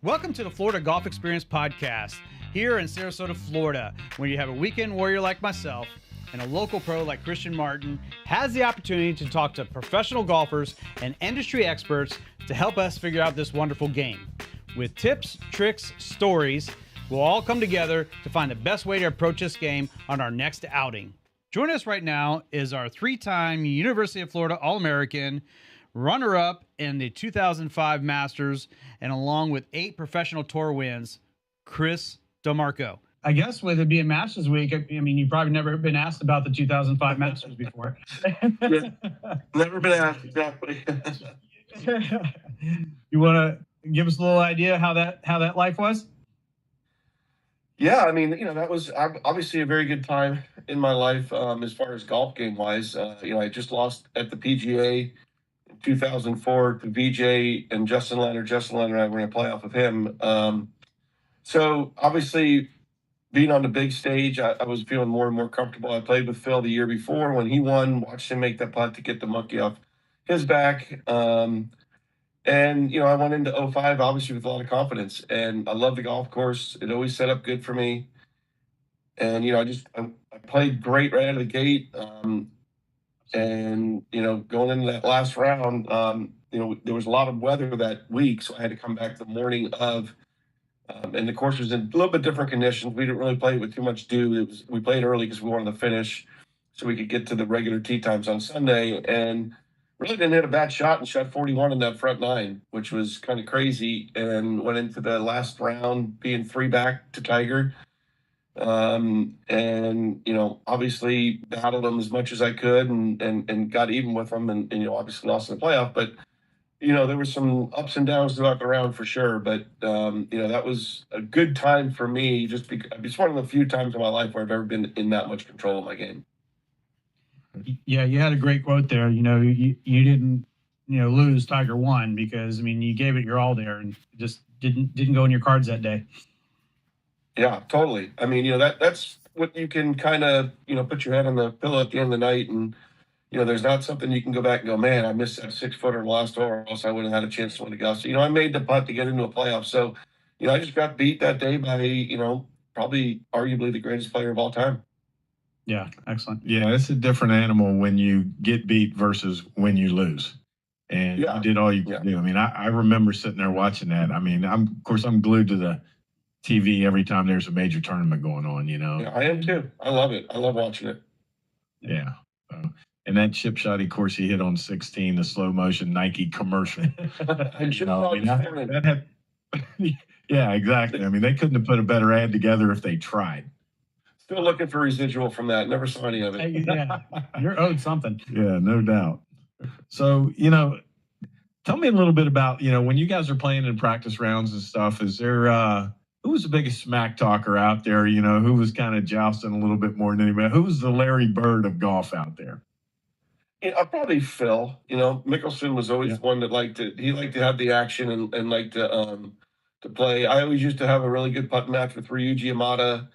Welcome to the Florida Golf Experience Podcast here in Sarasota, Florida, where you have a weekend warrior like myself and a local pro like Christian Martin has the opportunity to talk to professional golfers and industry experts to help us figure out this wonderful game. With tips, tricks, stories, we'll all come together to find the best way to approach this game on our next outing. Joining us right now is our three-time University of Florida All-American, runner-up in the 2005 Masters, and along with 8 professional tour wins, Chris DImarco. I guess with it being Masters Week, I mean, you've probably never been asked about the 2005 Masters before. Yeah, never been asked, exactly. You want to give us a little idea how that life was? Yeah, I mean, that was obviously a very good time in my life as far as golf game wise. I just lost at the PGA in 2004 to VJ and Justin Leonard. Justin Leonard and I were in a playoff with him. So obviously, being on the big stage, I was feeling more and more comfortable. I played with Phil the year before when he won, watched him make that putt to get the monkey off his back. And, I went into 05 obviously with a lot of confidence, and I love the golf course. It always set up good for me. And, I played great right out of the gate. And, going into that last round, there was a lot of weather that week, so I had to come back the morning of. And the course was in a little bit different conditions. We didn't really play with too much dew. We played early because we wanted to finish so we could get to the regular tee times on Sunday. And really didn't hit a bad shot and shot 41 in that front nine, which was kind of crazy, and went into the last round being 3 back to Tiger. Obviously battled him as much as I could and got even with him and obviously lost in the playoff. But, there were some ups and downs throughout the round for sure. But, that was a good time for me just because it's one of the few times in my life where I've ever been in that much control of my game. Yeah, you had a great quote there. You didn't, lose. Tiger won because, you gave it your all there and just didn't go in your cards that day. Yeah, totally. That's what you can kind of, put your head on the pillow at the end of the night. And, there's not something you can go back and go, man, I missed that 6-footer last hole, or else I would have had a chance to win the golf. So, I made the putt to get into a playoff. So, I just got beat that day by, probably arguably the greatest player of all time. Yeah, excellent. Yeah, it's a different animal when you get beat versus when you lose. And you did all you could do. I remember sitting there watching that. I'm glued to the TV every time there's a major tournament going on, Yeah, I am too. I love it. I love watching it. Yeah. And that chip shot, of course, he hit on 16, the slow motion Nike commercial. Yeah, exactly. They couldn't have put a better ad together if they tried. Still looking for residual from that. Never saw any of it. Yeah, you're owed something. Yeah, no doubt. So, tell me a little bit about, when you guys are playing in practice rounds and stuff, is there, who was the biggest smack talker out there? Who was kind of jousting a little bit more than anybody? Who was the Larry Bird of golf out there? Probably Phil. Mickelson was always one that liked to have the action and liked to play. I always used to have a really good putt match with Ryuji Yamada.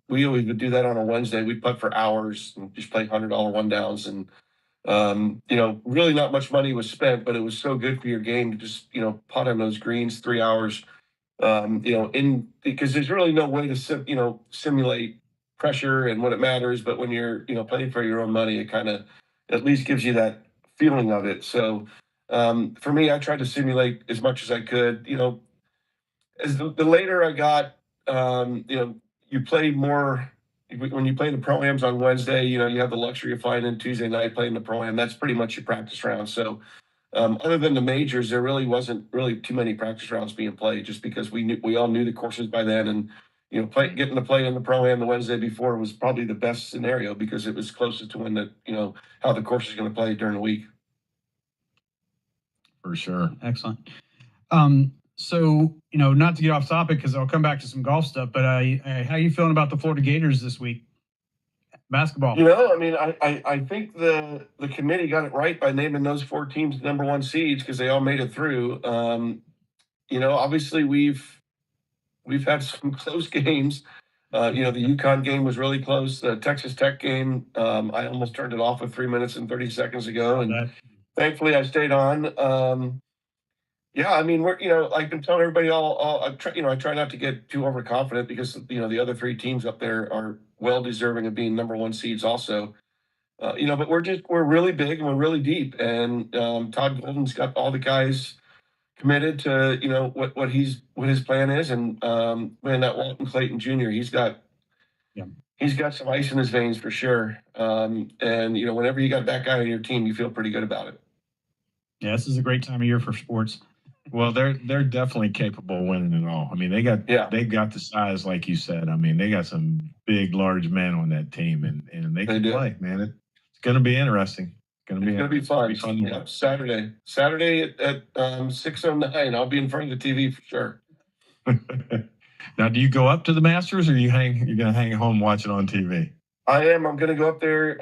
We always would do that on a Wednesday. We'd putt for hours and just play $100 one downs. And, really not much money was spent, but it was so good for your game to just, putt on those greens 3 hours, because there's really no way to, simulate pressure and what it matters. But when you're, playing for your own money, it kind of at least gives you that feeling of it. So for me, I tried to simulate as much as I could, as the later I got, you play more when you play the pro-ams on Wednesday, you have the luxury of flying in Tuesday night, playing the pro-am. That's pretty much your practice round. So other than the majors, there really wasn't really too many practice rounds being played just because we all knew the courses by then. And, getting to play in the pro-am the Wednesday before was probably the best scenario because it was closest to when how the course is going to play during the week. For sure. Excellent. So, not to get off topic because I'll come back to some golf stuff, but how are you feeling about the Florida Gators this week? Basketball. I think the committee got it right by naming those 4 teams number 1 seeds because they all made it through. Obviously we've had some close games. The UConn game was really close. The Texas Tech game, I almost turned it off with 3 minutes and 30 seconds ago, and thankfully I stayed on. Yeah, I mean, I've been telling everybody I try not to get too overconfident because, the other three teams up there are well deserving of being number one seeds also. But we're really big and we're really deep. And Todd Golden's got all the guys committed to, what his plan is. And man, that Walton Clayton Jr., Yeah. he's got some ice in his veins for sure. And whenever you got that guy on your team, you feel pretty good about it. Yeah, this is a great time of year for sports. Well, they're definitely capable of winning it all. I mean, they've got the size, like you said. I mean, they got some big, large men on that team, and they can play, man. It's going to be interesting. It's gonna be fun. To Yeah, Saturday at 6:09. I'll be in front of the TV for sure. Now, do you go up to the Masters, or you're going to hang home watch it on TV? I am. I'm going to go up there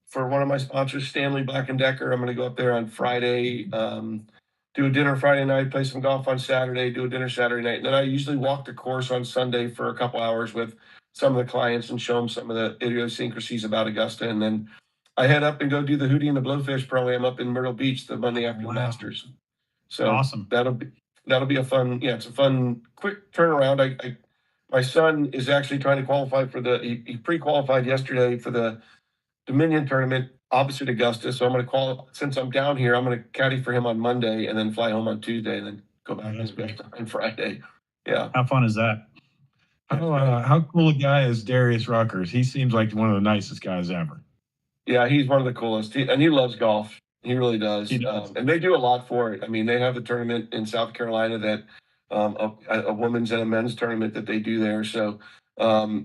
for one of my sponsors, Stanley Black and Decker. I'm going to go up there on Friday, do a dinner Friday night, play some golf on Saturday, do a dinner Saturday night, and then I usually walk the course on Sunday for a couple hours with some of the clients and show them some of the idiosyncrasies about Augusta, and then I head up and go do the Hootie and the Blowfish Pro-Am up in Myrtle Beach the Monday after the Masters. So awesome. That'll be a fun. Yeah, it's a fun, quick turnaround. My son is actually trying to qualify for he pre-qualified yesterday for the Dominion tournament opposite Augusta. So I'm going to since I'm down here, I'm going to caddy for him on Monday and then fly home on Tuesday and then go back to Augusta on Friday. Yeah. How fun is that? How cool a guy is Darius Ruckers? He seems like one of the nicest guys ever. Yeah, he's one of the coolest. And he loves golf. He really does. And they do a lot for it. I mean, they have a tournament in South Carolina that a women's and a men's tournament that they do there. So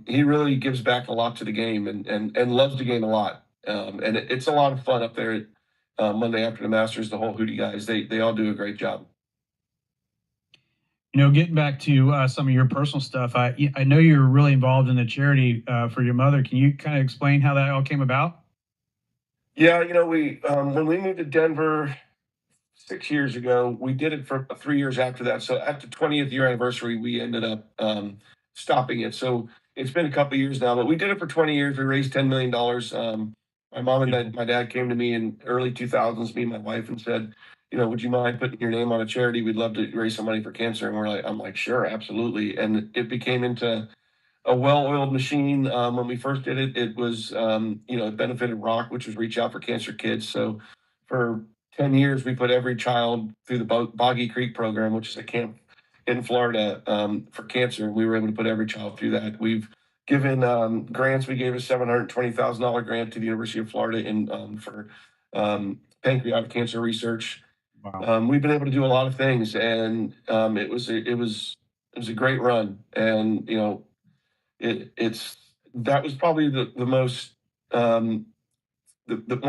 he really gives back a lot to the game and loves the game a lot. And it's a lot of fun up there at Monday after the Masters. The whole Hootie guys, they all do a great job. Getting back to some of your personal stuff, I know you're really involved in the charity for your mother. Can you kind of explain how that all came about? Yeah, we when we moved to Denver 6 years ago, we did it for 3 years after that. So at the 20th year anniversary, we ended up stopping it. So it's been a couple of years now, but we did it for 20 years. We raised $10 million. My mom and my dad came to me in early 2000s, me and my wife, and said, would you mind putting your name on a charity? We'd love to raise some money for cancer. And I'm like, sure, absolutely. And it became into a well-oiled machine. When we first did it, it was, it benefited Rock, which was Reach Out for Cancer Kids. So for 10 years, we put every child through the Boggy Creek program, which is a camp in Florida for cancer. We were able to put every child through that. We've given grants. We gave a $720,000 grant to the University of Florida for pancreatic cancer research. Wow. We've been able to do a lot of things, and it was a great run. And that was probably the most one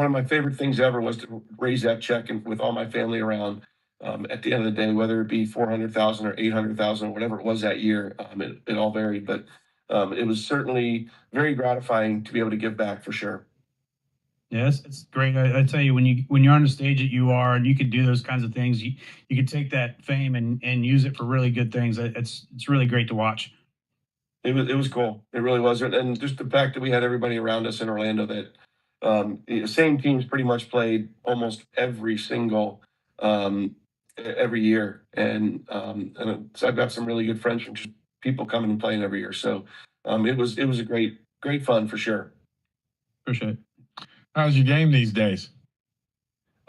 of my favorite things ever was to raise that check and with all my family around. At the end of the day, whether it be 400,000 or 800,000, whatever it was that year, it all varied, but it was certainly very gratifying to be able to give back for sure. Yes, it's great. I tell you, when you're on the stage that you are, and you can do those kinds of things, you can take that fame and use it for really good things. It's really great to watch. It was cool. It really was, and just the fact that we had everybody around us in Orlando that the same teams pretty much played almost every single every year, and so I've got some really good friends from just people coming and playing every year. So it was a great fun for sure. Appreciate it. How's your game these days?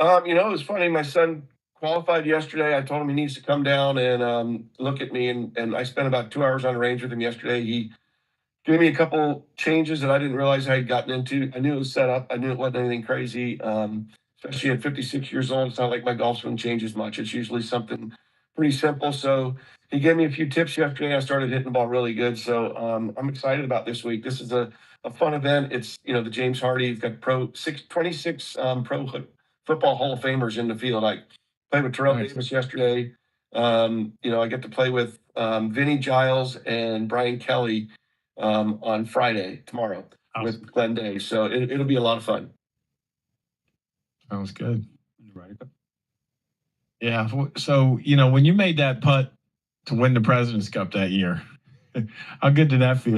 It was funny. My son qualified yesterday. I told him he needs to come down and look at me, and I spent about 2 hours on the range with him yesterday. He gave me a couple changes that I didn't realize I had gotten into. I knew it was set up. I knew it wasn't anything crazy. Especially at 56 years old, it's not like my golf swing changes much. It's usually something pretty simple. So he gave me a few tips yesterday. I started hitting the ball really good. So I'm excited about this week. This is a fun event. It's, the James Hardy. You've got 26 pro football Hall of Famers in the field. I played with Terrell Davis yesterday. I get to play with Vinny Giles and Brian Kelly on Friday, tomorrow, with Glenn Day. So it'll be a lot of fun. Sounds good. Yeah. So, when you made that putt to win the President's Cup that year, how good did that feel?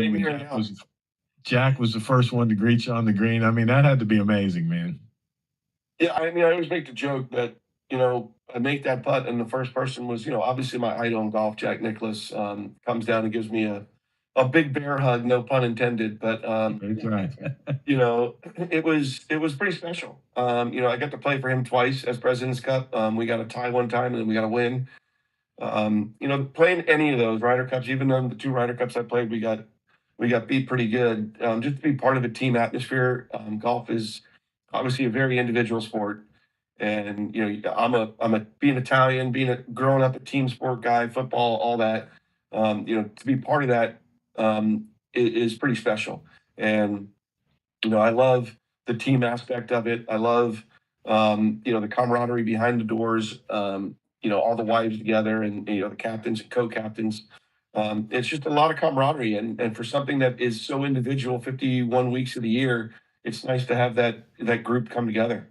Jack was the first one to greet you on the green. I mean, that had to be amazing, man. Yeah, I always make the joke that, I make that putt, and the first person was, obviously my idol in golf, Jack Nicklaus, comes down and gives me a big bear hug, no pun intended. But That's right. it was pretty special. I got to play for him twice as President's Cup. We got a tie one time, and then we got a win. Playing any of those Ryder Cups, even on the two Ryder Cups I played, we got beat pretty good. Just to be part of a team atmosphere. Golf is obviously a very individual sport, and I'm a being Italian, growing up a team sport guy, football, all that. To be part of that is pretty special, and I love the team aspect of it. I love the camaraderie behind the doors. All the wives together, and the captains and co-captains. It's just a lot of camaraderie, and for something that is so individual, 51 weeks of the year, it's nice to have that group come together.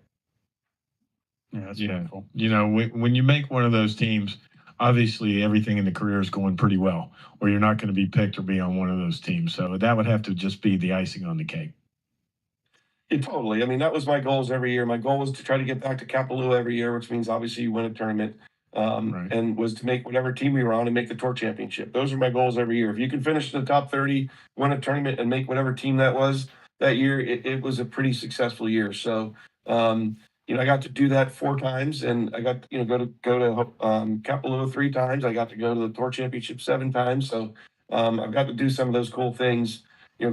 Yeah, that's Yeah. beautiful. When you make one of those teams, obviously everything in the career is going pretty well, or you're not going to be picked or be on one of those teams. So that would have to just be the icing on the cake. Yeah, totally. I mean, that was my goals every year. My goal was to try to get back to Kapalua every year, which means obviously you win a tournament, Right. and was to make whatever team we were on and make the tour championship. Those are my goals every year. If you can finish in the top 30, win a tournament, and make whatever team that was that year, it was a pretty successful year. So, I got to do that 4 times, and I got go to Kapalua 3 times. I got to go to the tour championship 7 times. So, I've got to do some of those cool things.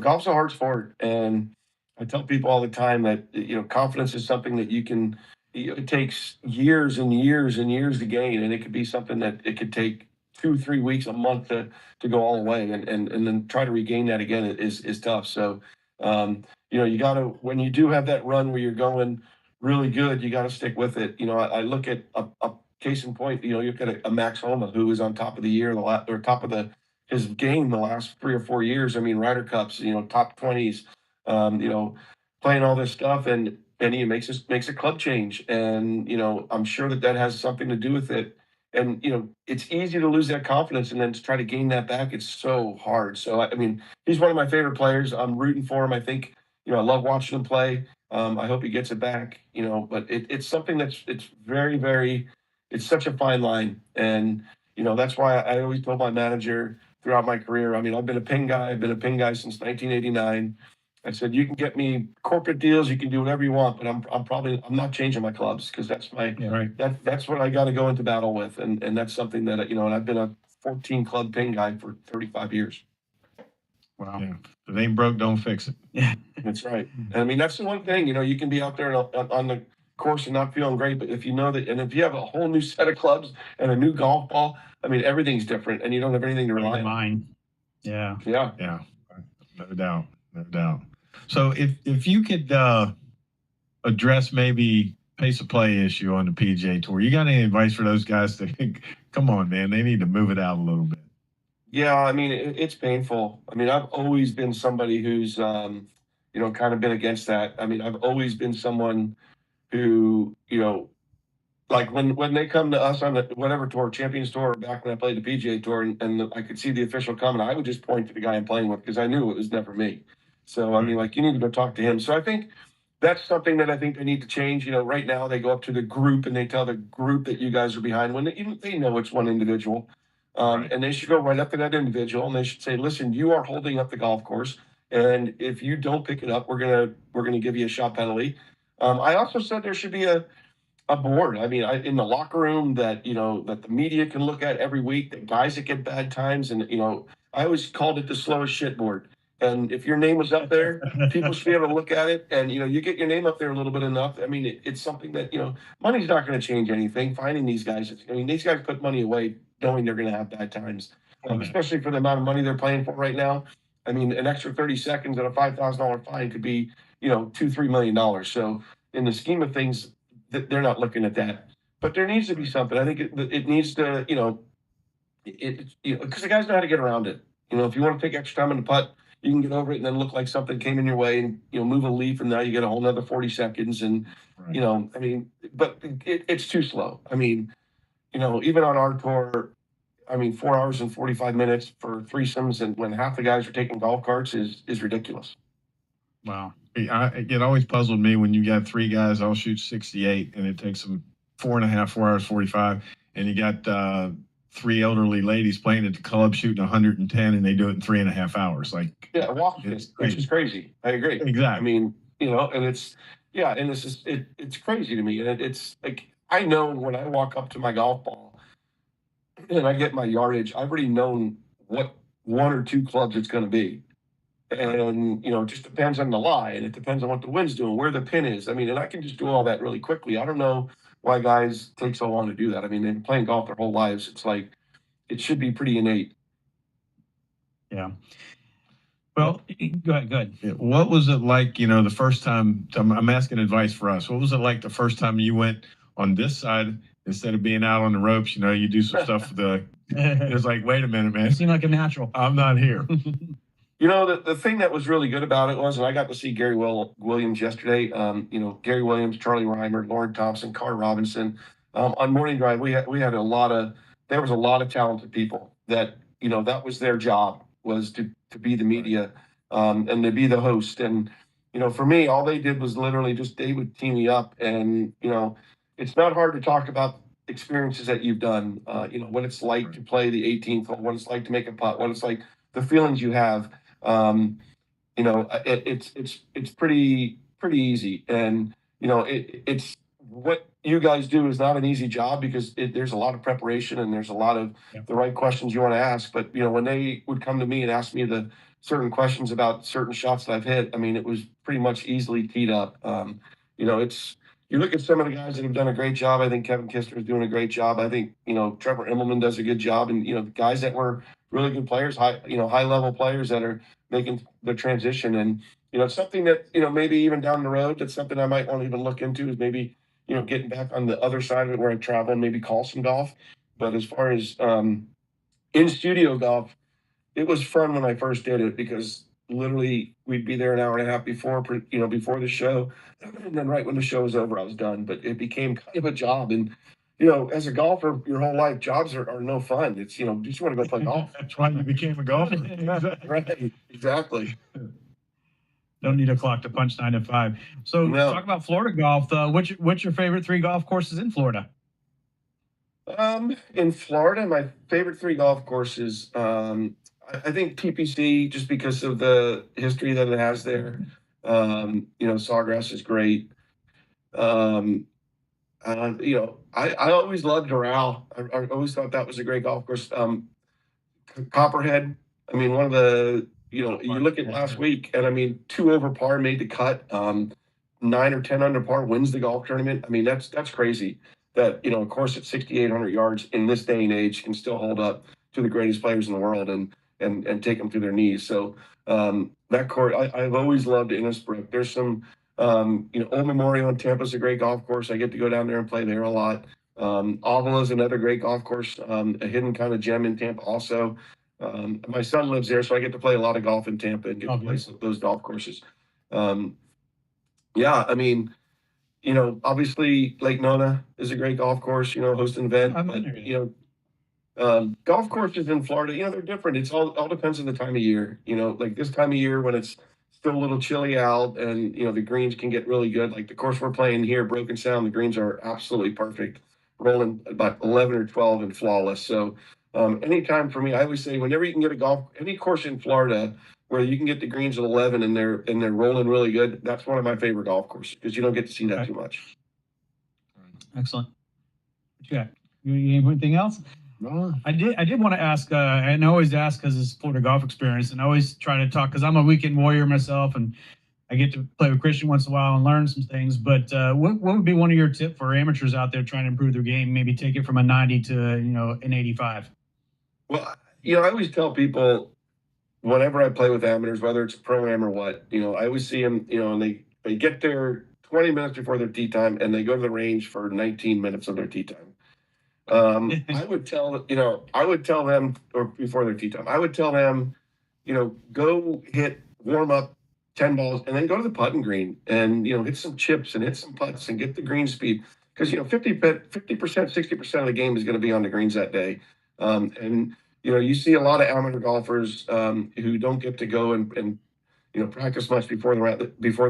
Golf's a hard sport, and I tell people all the time that confidence is something that you can. It takes years and years and years to gain, and it could be something that it could take 2-3 weeks, a month to go all the way, and then try to regain that again is tough. So, you got to, when you do have that run where you're going really good, you got to stick with it. I look at a case in point. You look at a Max Homa, who was on top of the year, or top of his game the last 3 or 4 years. I mean, Ryder Cups, top 20s, playing all this stuff, and he makes a club change, and I'm sure that has something to do with it. And it's easy to lose that confidence, and then to try to gain that back, it's so hard. So I mean, he's one of my favorite players. I'm rooting for him. I think I love watching him play. I hope he gets it back. But it's something it's very, very, it's such a fine line, and that's why I always told my manager throughout my career. I mean, I've been a pin guy. I've been a pin guy since 1989. I said, you can get me corporate deals, you can do whatever you want, but I'm not changing my clubs, because that's Right. that's what I got to go into battle with, and that's something that and I've been a 14 club pin guy for 35 years. Wow. Yeah. If it ain't broke, don't fix it. Yeah. That's right. And I mean, that's the one thing, you can be out there on the course and not feeling great, but if you know that, and if you have a whole new set of clubs and a new golf ball, I mean, everything's different, and you don't have anything to rely on. Mine. Yeah. Yeah. Yeah. No doubt. No doubt. So if you could address maybe pace of play issue on the PGA Tour, you got any advice for those guys that come on, man, they need to move it out a little bit? Yeah, I mean, it's painful. I mean, I've always been somebody who's, kind of been against that. I mean, I've always been someone who, like when they come to us on the whatever tour, Champions Tour, or back when I played the PGA Tour, and I could see the official coming, I would just point to the guy I'm playing with, because I knew it was never me. So, I mean, like, you need to go talk to him. So I think that's something that I think they need to change. Right now they go up to the group and they tell the group that you guys are behind, when they know it's one individual. Right. And they should go right up to that individual, and they should say, listen, you are holding up the golf course, and if you don't pick it up, we're gonna give you a shot penalty. I also said there should be a board. I mean, in the locker room that that the media can look at every week. The guys that get bad times, and I always called it the slowest shit board. And if your name was up there, people should be able to look at it, and you get your name up there a little bit enough. I mean, it's something that money's not going to change anything. Finding these guys, I mean, these guys put money away knowing they're going to have bad times, especially for the amount of money they're playing for right now. I mean, an extra 30 seconds and a $5,000 fine could be $2-3 million. So in the scheme of things, they're not looking at that. But there needs to be something. I think it needs to because the guys know how to get around it. If you want to take extra time in the putt, you can get over it and then look like something came in your way, and move a leaf, and now you get a whole nother 40 seconds. And Right. I mean, but it's too slow. I mean, even on our tour, I mean, 4 hours and 45 minutes for threesomes, and when half the guys are taking golf carts is ridiculous. Wow. It always puzzled me when you got 3 guys all shoot 68, and it takes them 4.5, 4 hours 45, and you got 3 elderly ladies playing at the club shooting 110, and they do it in 3.5 hours. Like, Yeah, walking, it's which is crazy. crazy. I agree. I Exactly. mean, and it's yeah, and it's just it's crazy to me, and it's like I know when I walk up to my golf ball and I get my yardage, I've already known what 1 or 2 clubs it's going to be. And it just depends on the lie, and it depends on what the wind's doing, where the pin is. I mean, and I can just do all that really quickly. I don't know why guys take so long to do that. I mean, they've been playing golf their whole lives. It's like it should be pretty innate. Yeah. Well, go ahead. Go ahead. What was it like, the first time? I'm asking advice for us. What was it like the first time you went on this side instead of being out on the ropes? You do some stuff with it was like, wait a minute, man. You seem like a natural. I'm not here. The thing that was really good about it was, and I got to see Gary Williams yesterday. Gary Williams, Charlie Reimer, Lauren Thompson, Carr Robinson. On morning drive, there was a lot of talented people that that was their job, was to be the media, and to be the host. And for me, all they did was literally just they would team me up, and it's not hard to talk about experiences that you've done. What it's like to play the 18th hole, what it's like to make a putt, what it's like, the feelings you have. It's pretty easy, and it's what you guys do is not an easy job because there's a lot of preparation and there's a lot of the right questions you want to ask. But when they would come to me and ask me the certain questions about certain shots that I've hit, I mean, it was pretty much easily teed up. It's you look at some of the guys that have done a great job. I think Kevin Kistner is doing a great job. I think Trevor Immelman does a good job, and the guys that were really good players, high level players that are making the transition. And it's something that maybe even down the road, that's something I might want to even look into, is maybe getting back on the other side of it where I travel and maybe call some golf. But as far as in studio golf, it was fun when I first did it because literally we'd be there an hour and a half before the show, and then right when the show was over, I was done. But it became kind of a job, and as a golfer, your whole life, jobs are no fun. It's you just want to go play golf. That's why you became a golfer. Right, exactly. Don't need a clock to punch 9 to 5. So talk about Florida golf. What's your favorite 3 golf courses in Florida? In Florida, my favorite 3 golf courses, I think TPC, just because of the history that it has there. Sawgrass is great. I always loved Doral. I always thought that was a great golf course. Copperhead. I mean, one of the you look at last week, and I mean, 2 over par made the cut. 9 or 10 under par wins the golf tournament. I mean, that's crazy. That a course at 6,800 yards in this day and age can still hold up to the greatest players in the world and take them to their knees. So that course, I've always loved Innisbrook. There's some Old Memorial in Tampa is a great golf course. I get to go down there and play there a lot. Avila is another great golf course, a hidden kind of gem in Tampa also. My son lives there, so I get to play a lot of golf in Tampa and get to play those golf courses. I mean, obviously Lake Nona is a great golf course, hosting an event. But, golf courses in Florida, they're different. It's all depends on the time of year. Like this time of year when it's still a little chilly out and, the greens can get really good. Like the course we're playing here, Broken Sound, the greens are absolutely perfect, rolling about 11 or 12 and flawless. So anytime for me, I always say whenever you can get any course in Florida where you can get the greens at 11 and they're rolling really good, that's one of my favorite golf courses because you don't get to see that too much. Excellent. What you got? You have anything else? No. I did want to ask, and I always ask because it's Florida golf experience, and I always try to talk because I'm a weekend warrior myself, and I get to play with Christian once in a while and learn some things. But what would be one of your tips for amateurs out there trying to improve their game? Maybe take it from a 90 to an 85. Well, I always tell people whenever I play with amateurs, whether it's a pro-am or what, I always see them, and they get there 20 minutes before their tee time, and they go to the range for 19 minutes of their tee time. I would tell them, or before their tee time, I would tell them, go warm up 10 balls, and then go to the putting green and, hit some chips and hit some putts and get the green speed. Because, 50%, 60% of the game is going to be on the greens that day. And you see a lot of amateur golfers who don't get to go and practice much before the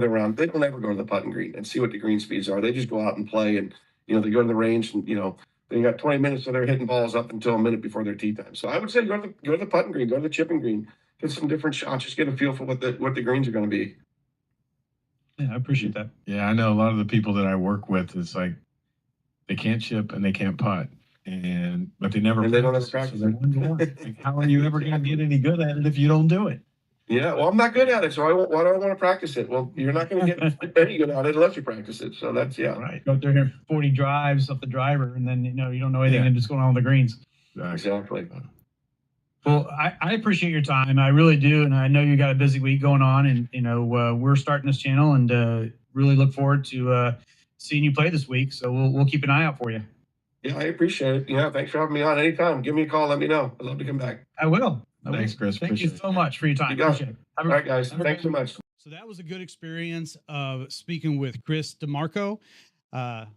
round. They don't ever go to the putting green and see what the green speeds are. They just go out and play, and they go to the range and, they got 20 minutes, so they're hitting balls up until a minute before their tee time. So I would say go to the putting green, go to the chipping green, get some different shots, just get a feel for what the greens are going to be. Yeah, I appreciate that. Yeah, I know a lot of the people that I work with. It's like they can't chip and they can't putt, but they never. And they don't ever practice. So like, how are you ever going to get any good at it if you don't do it? Yeah, well, I'm not good at it, so why do I want to practice it? Well, you're not going to get any good at it unless you practice it. So that's Right. Go up there here 40 drives off the driver, and then you don't know anything, and just going on with the greens. Exactly. Well, I appreciate your time. I really do, and I know you got a busy week going on, and we're starting this channel, and really look forward to seeing you play this week. So we'll keep an eye out for you. Yeah, I appreciate it. Yeah, thanks for having me on. Anytime, give me a call. Let me know. I'd love to come back. I will. Thanks, Chris. Thank you so much for your time. You got it. Appreciate it. All right, guys. Thanks so much. So that was a good experience of speaking with Chris DImarco. I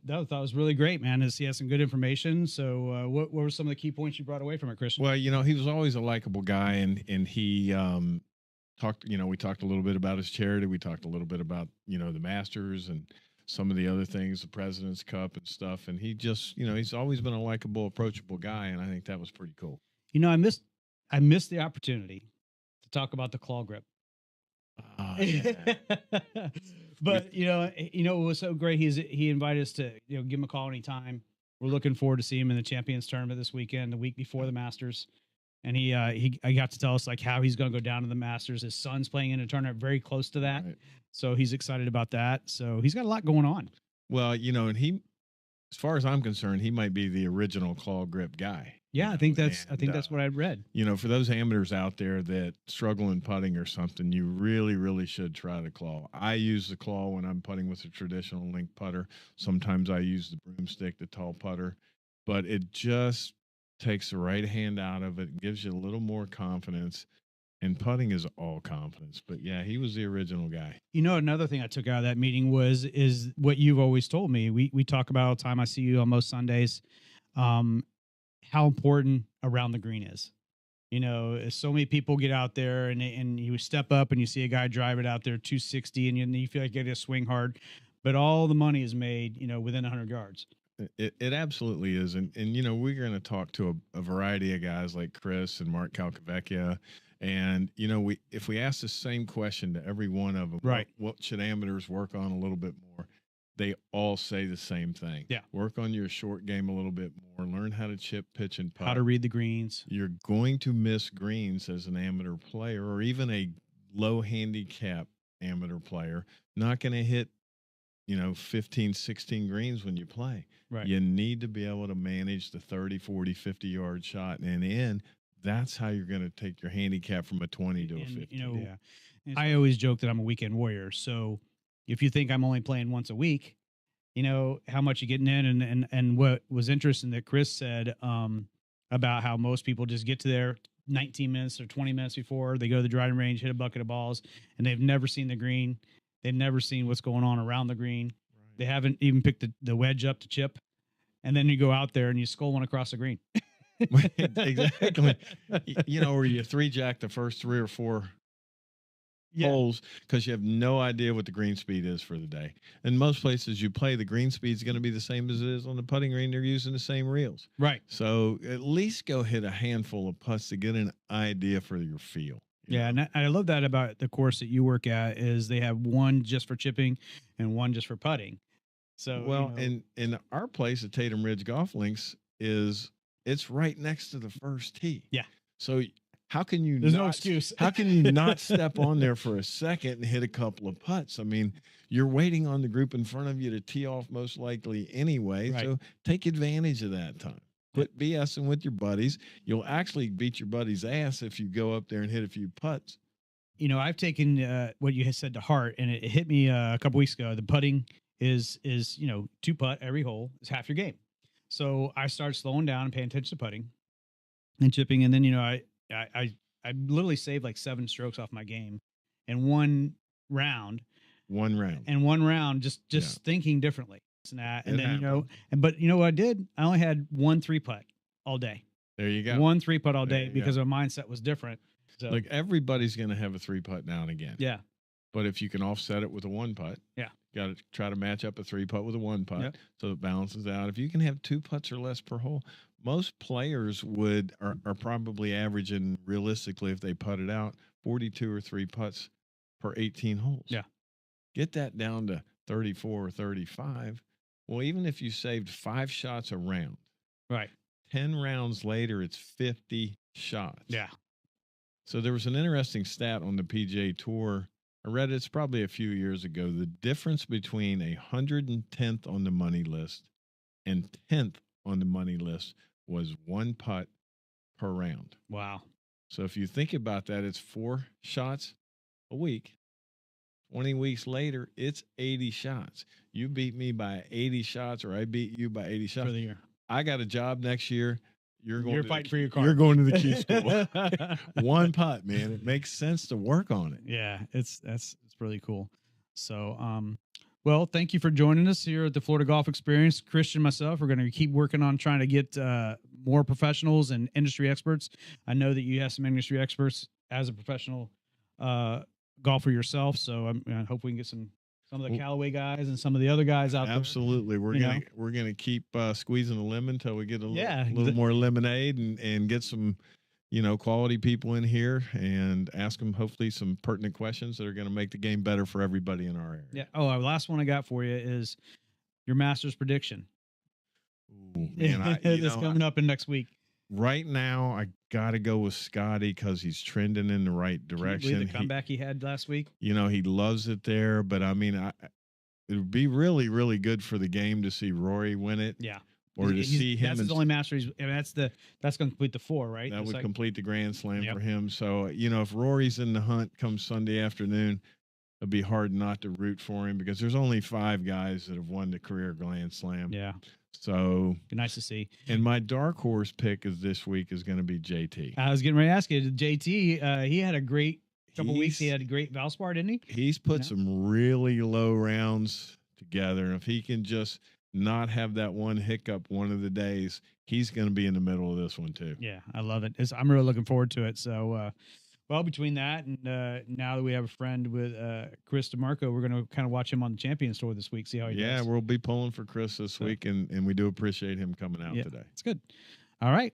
thought it was really great, man. He has some good information. So what were some of the key points you brought away from it, Chris? Well, he was always a likable guy, and he talked. We talked a little bit about his charity. We talked a little bit about the Masters and some of the other things, the President's Cup and stuff. And he just, he's always been a likable, approachable guy, and I think that was pretty cool. I missed the opportunity to talk about the claw grip. Yeah. But it was so great. He invited us to give him a call anytime. We're looking forward to seeing him in the Champions Tournament this weekend, the week before the Masters. And I got to tell us like how he's going to go down to the Masters. His son's playing in a tournament very close to that, Right. So he's excited about that. So he's got a lot going on. Well, and he, as far as I'm concerned, he might be the original claw grip guy. Yeah, I think that's what I read. For those amateurs out there that struggle in putting or something, you really, really should try the claw. I use the claw when I'm putting with a traditional link putter. Sometimes I use the broomstick, the tall putter, but it just takes the right hand out of it, gives you a little more confidence. And putting is all confidence. But yeah, he was the original guy. Another thing I took out of that meeting is what you've always told me. We talk about all the time. I see you on most Sundays. How important around the green is. So many people get out there and you step up and you see a guy drive it out there 260 and you feel like you get to swing hard, but all the money is made, within 100 yards. It absolutely is. And we're going to talk to a variety of guys like Chris and Mark Calcavecchia. And, if we ask the same question to every one of them, right, what should amateurs work on a little bit more? They all say the same thing. Yeah. Work on your short game a little bit more. Learn how to chip, pitch, and putt. How to read the greens. You're going to miss greens as an amateur player or even a low handicap amateur player. Not going to hit, 15, 16 greens when you play. Right. You need to be able to manage the 30, 40, 50-yard shot. And that's how you're going to take your handicap from a 20 to a 50. I always joke that I'm a weekend warrior. So if you think I'm only playing once a week, how much you're getting in. And what was interesting that Chris said about how most people just get to there 19 minutes or 20 minutes before they go to the driving range, hit a bucket of balls, and they've never seen the green. They've never seen what's going on around the green. Right. They haven't even picked the wedge up to chip. And then you go out there and you skull one across the green. Exactly. Or you three jack the first 3 or 4 holes because you have no idea what the green speed is for the day. In most places you play, the green speed is going to be the same as it is on the putting green. They're using the same reels. Right. So at least go hit a handful of putts to get an idea for your feel. Yeah, and I love that about the course that you work at is they have one just for chipping and one just for putting. So in our place at Tatum Ridge Golf Links it's right next to the first tee. Yeah. So how can you? There's no excuse. How can you not step on there for a second and hit a couple of putts? I mean, you're waiting on the group in front of you to tee off most likely anyway. Right. So take advantage of that time. Quit BSing with your buddies. You'll actually beat your buddy's ass if you go up there and hit a few putts. I've taken what you had said to heart, and it hit me a couple weeks ago. The putting is 2 putt every hole is half your game. So I started slowing down and paying attention to putting and chipping, and then I literally saved like 7 strokes off my game in one round. And one round, just thinking differently. And then but you know what I did? I only had 1 3-putt all day. There you go. 1 3-putt all day because our mindset was different. So like everybody's going to have a 3-putt now and again. Yeah. But if you can offset it with a 1-putt, Got to try to match up a 3-putt with a 1-putt, Yep. so it balances out. If you can have 2 putts or less per hole, most players are probably averaging, realistically, if they putt it out, 42 or 3 putts per 18 holes. Yeah. Get that down to 34 or 35. Well, even if you saved 5 shots a round, Right. 10 rounds later, it's 50 shots. Yeah. So there was an interesting stat on the PGA Tour. I read it's probably a few years ago. The difference between 110th on the money list and 10th on the money list was 1 putt per round. Wow. So if you think about that, it's 4 shots a week. 20 weeks later, it's 80 shots. You beat me by 80 shots, or I beat you by 80 shots. For the year. I got a job next year. You're fighting for your car. You're going to the Q school. 1 putt, man. It makes sense to work on it. Yeah, it's really cool. So, well, thank you for joining us here at the Florida Golf Experience. Christian, myself, we're going to keep working on trying to get more professionals and industry experts. I know that you have some industry experts as a professional golfer yourself, so I hope we can get some of the Callaway guys and some of the other guys out there. Absolutely. We're gonna keep squeezing the lemon until we get a little more lemonade and get some, quality people in here and ask them hopefully some pertinent questions that are going to make the game better for everybody in our area. Yeah. Oh, our last one I got for you is your Masters prediction. Ooh, man, It's coming up in next week. Right now, I got to go with Scotty because he's trending in the right Can you direction. believe the comeback he had last week. He loves it there, but I mean, it would be really, really good for the game to see Rory win it. Yeah. Or to see him. That's his only Masters. That's going to complete the 4, right? That would complete the Grand Slam Yep. for him. So, if Rory's in the hunt come Sunday afternoon, it'll be hard not to root for him because there's only 5 guys that have won the career Grand Slam. Yeah. So Be nice to see. And my dark horse pick is this week is going to be JT. I was getting ready to ask you, JT, he had a great couple weeks. He had a great Valspar, didn't he? He's put some really low rounds together. And if he can just not have that one hiccup one of the days, he's going to be in the middle of this one too. Yeah, I love it. I'm really looking forward to it. So, well, between that and now that we have a friend with Chris DImarco, we're going to kind of watch him on the Champions Tour this week, see how he does. Yeah, we'll be pulling for Chris this week, and we do appreciate him coming out today. It's good. All right.